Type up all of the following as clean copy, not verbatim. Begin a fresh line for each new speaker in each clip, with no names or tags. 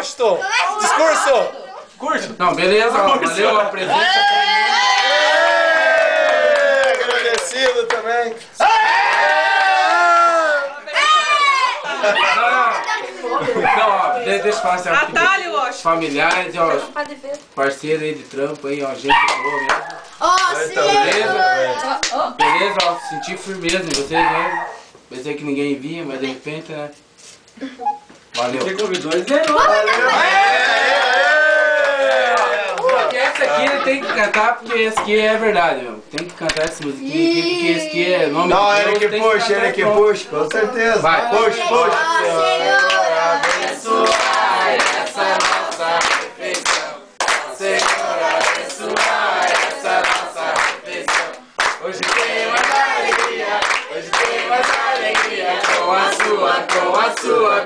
Washington. Discurso.
Curso. Não, beleza, ó, valeu a presença.
Agradecido também.
Não, ó, deixa eu falar assim, ó,
Atalho, Washington.
familiares, ó, parceiro aí de trampo aí, ó, gente boa mesmo. Beleza? Beleza, ó, senti firmeza em vocês, né? Pensei que ninguém vinha, mas de repente, né? Valeu.
Você convidou e zerou.
Porque essa aqui ele tem que cantar, porque esse aqui é verdade, meu. Tem que cantar essa musiquinha aqui, porque esse aqui é nome
Não,
de Deus.
ele que
tem
puxa,
cantar
ele que
pronto.
puxa, com certeza.
Vai.
Puxa, puxa.
Abençoa essa nossa refeição. Senhor, abençoa essa nossa refeição. Hoje tem mais alegria, hoje tem mais alegria. Com a sua companhia.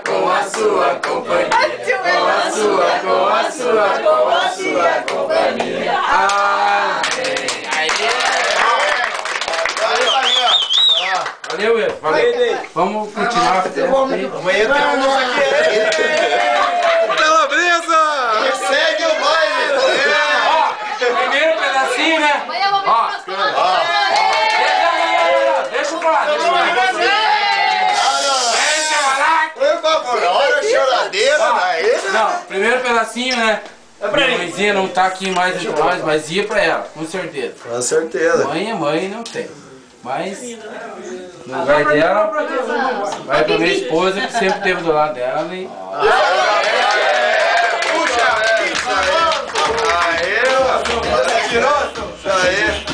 Com a sua companhia. Amém. Valeu, Will. Valeu. Vamos continuar a festa aí.
Amanhã tem almoço aqui. Calabresa! Segue o baile.
Ó, primeiro pedacinho, né? Ó, deixa eu falar.
Por favor, olha a choradeira daí.
Não, primeiro pedacinho, né? Minha mãezinha não tá aqui mais entre nós, mas ia pra ela, com certeza.
Com certeza.
Mãe não tem. Mas, no lugar dela, vai pra minha esposa, que sempre esteve do lado dela. E...
Puxa! Isso aí.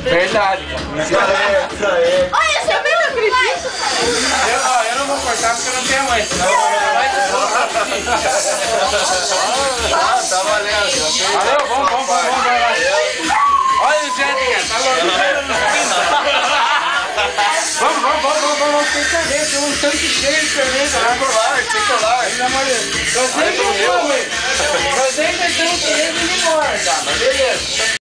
Verdade, cara.
Isso aí.
Olha, você viu a acredito?
Eu não vou cortar porque eu não tenho mãe, senão
Tá valendo.
valeu, vamos. Olha o Jéssica, tá louco? Vamos, tem cerveja, tem um tanque cheio de cerveja lá.
Tricolar.
Pelo amor de Deus. Eu sempre vou, velho. Eu sempre tenho que ir embora, tá? Mas beleza.